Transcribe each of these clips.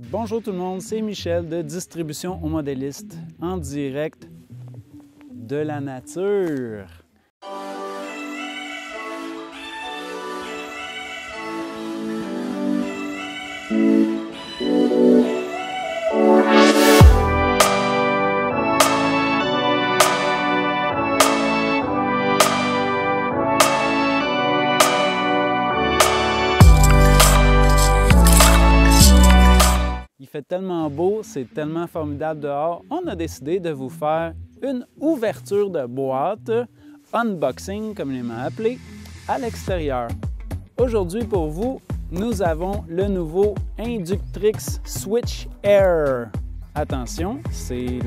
Bonjour tout le monde, c'est Michel de Distribution aux modélistes en direct de la nature. Il fait tellement beau, c'est tellement formidable dehors, on a décidé de vous faire une ouverture de boîte, unboxing comme il m'a appelé, à l'extérieur. Aujourd'hui pour vous, nous avons le nouveau Inductrix Switch Air. Attention, c'est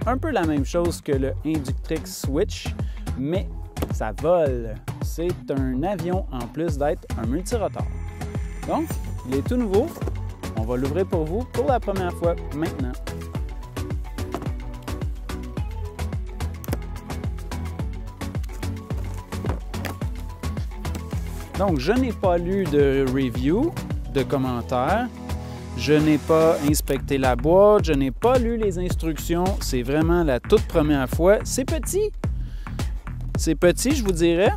un peu la même chose que le Inductrix Switch, mais ça vole. C'est un avion en plus d'être un multirotor. Donc, il est tout nouveau. On va l'ouvrir pour vous pour la première fois maintenant. Donc, je n'ai pas lu de review, de commentaires. Je n'ai pas inspecté la boîte, je n'ai pas lu les instructions. C'est vraiment la toute première fois. C'est petit. C'est petit, je vous dirais.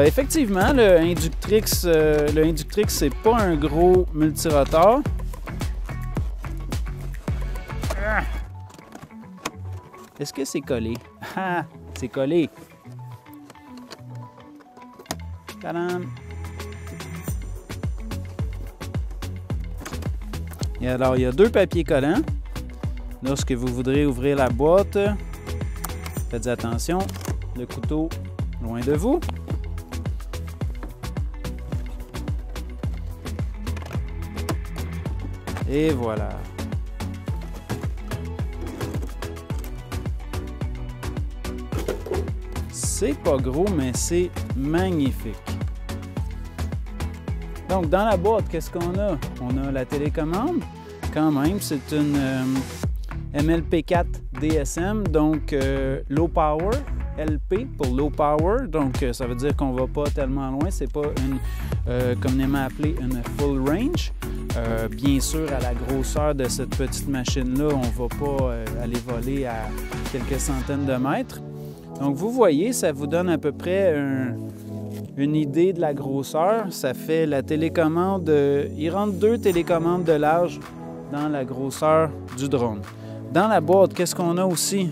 Effectivement, le Inductrix, c'est pas un gros multirotor. Est-ce que c'est collé? Ah, c'est collé. Tadam! Et alors, il y a deux papiers collants. Lorsque vous voudrez ouvrir la boîte, faites attention, le couteau loin de vous. Et voilà. C'est pas gros, mais c'est magnifique. Donc, dans la boîte, qu'est-ce qu'on a? On a la télécommande. Quand même, c'est une MLP4 DSM, donc Low Power, LP pour Low Power. Donc, ça veut dire qu'on va pas tellement loin. C'est pas une, communément appelée une Full Range. Bien sûr, à la grosseur de cette petite machine-là, on ne va pas aller voler à quelques centaines de mètres. Donc, vous voyez, ça vous donne à peu près une idée de la grosseur. Ça fait la télécommande, il rentre 2 télécommandes de large dans la grosseur du drone. Dans la boîte, qu'est-ce qu'on a aussi?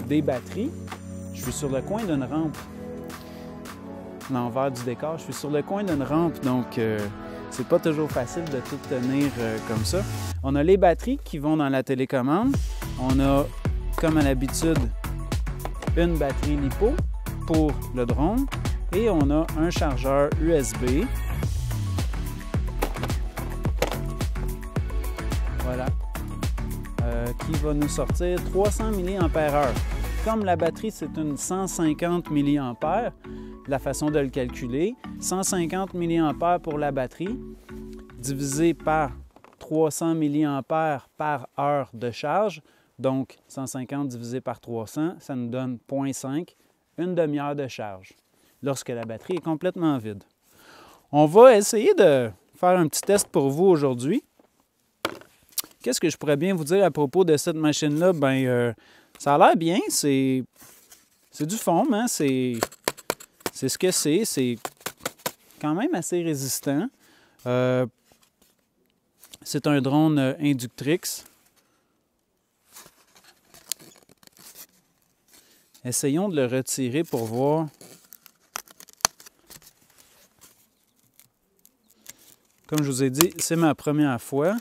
Des batteries. Je suis sur le coin d'une rampe. L'envers du décor, je suis sur le coin d'une rampe, donc c'est pas toujours facile de tout tenir comme ça. On a les batteries qui vont dans la télécommande. On a, comme à l'habitude, une batterie LiPo pour le drone et on a un chargeur USB. Voilà. Qui va nous sortir 300 mAh. Comme la batterie, c'est une 150 mAh, la façon de le calculer, 150 mAh pour la batterie, divisé par 300 mAh par heure de charge, donc 150 divisé par 300, ça nous donne 0,5, une demi-heure de charge, lorsque la batterie est complètement vide. On va essayer de faire un petit test pour vous aujourd'hui. Qu'est-ce que je pourrais bien vous dire à propos de cette machine-là? Bien, ça a l'air bien, c'est du foam, hein? C'est ce que c'est quand même assez résistant. C'est un drone Inductrix. Essayons de le retirer pour voir. Comme je vous ai dit, c'est ma première fois.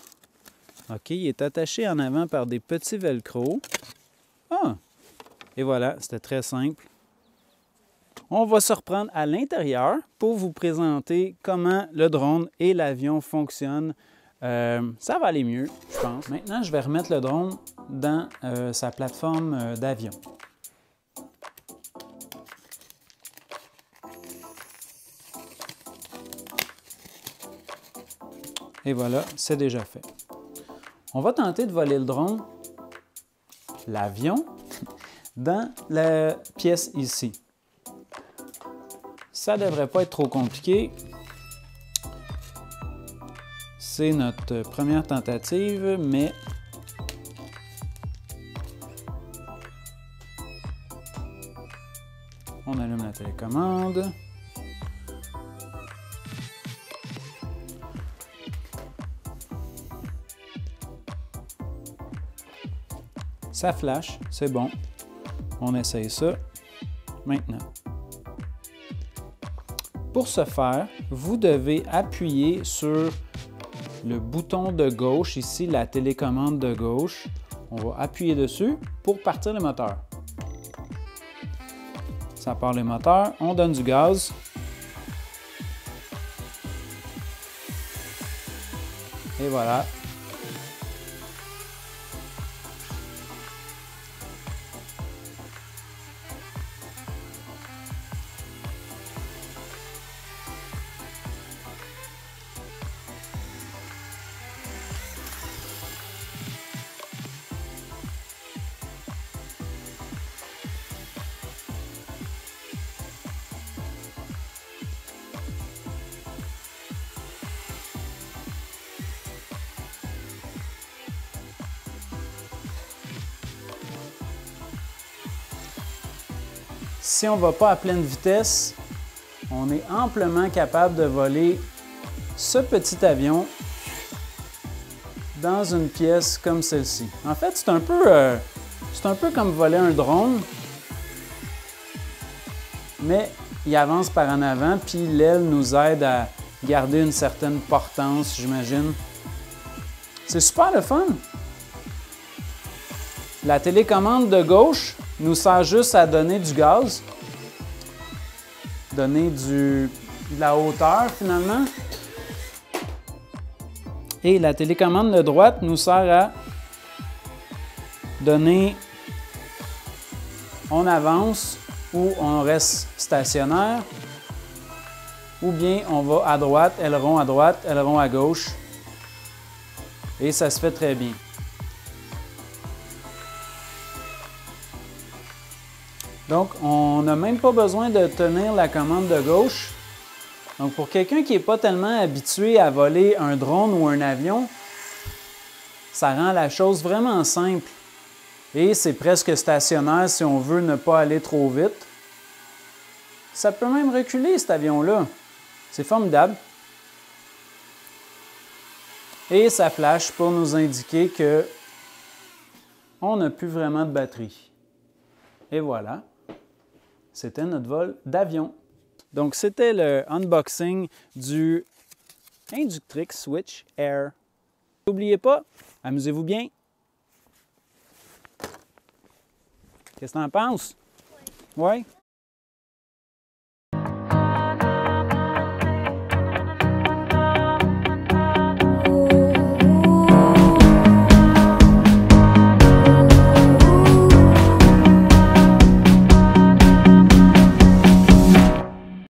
OK, il est attaché en avant par des petits velcro. Ah! Et voilà, c'était très simple. On va se reprendre à l'intérieur pour vous présenter comment le drone et l'avion fonctionnent. Ça va aller mieux, je pense. Maintenant, je vais remettre le drone dans sa plateforme d'avion. Et voilà, c'est déjà fait. On va tenter de voler le drone, l'avion, dans la pièce ici. Ça ne devrait pas être trop compliqué. C'est notre première tentative, mais on allume la télécommande. Ça flash, c'est bon. On essaye ça maintenant. Pour ce faire, vous devez appuyer sur le bouton de gauche, ici la télécommande de gauche. On va appuyer dessus pour partir le moteur. Ça part le moteur, on donne du gaz. Et voilà. Si on ne va pas à pleine vitesse, on est amplement capable de voler ce petit avion dans une pièce comme celle-ci. En fait, c'est un peu comme voler un drone, mais il avance par en avant, puis l'aile nous aide à garder une certaine portance, j'imagine. C'est super le fun! La télécommande de gauche nous sert juste à donner du gaz, donner de la hauteur finalement. Et la télécommande de droite nous sert à donner on avance ou on reste stationnaire, ou bien on va à droite, aileron à gauche, et ça se fait très bien. Donc, on n'a même pas besoin de tenir la commande de gauche. Donc, pour quelqu'un qui n'est pas tellement habitué à voler un drone ou un avion, ça rend la chose vraiment simple. Et c'est presque stationnaire si on veut ne pas aller trop vite. Ça peut même reculer, cet avion-là. C'est formidable. Et ça flash pour nous indiquer que on n'a plus vraiment de batterie. Et voilà. C'était notre vol d'avion. Donc, c'était le unboxing du Inductrix Switch Air. N'oubliez pas, amusez-vous bien. Qu'est-ce que tu en penses? Oui. Ouais?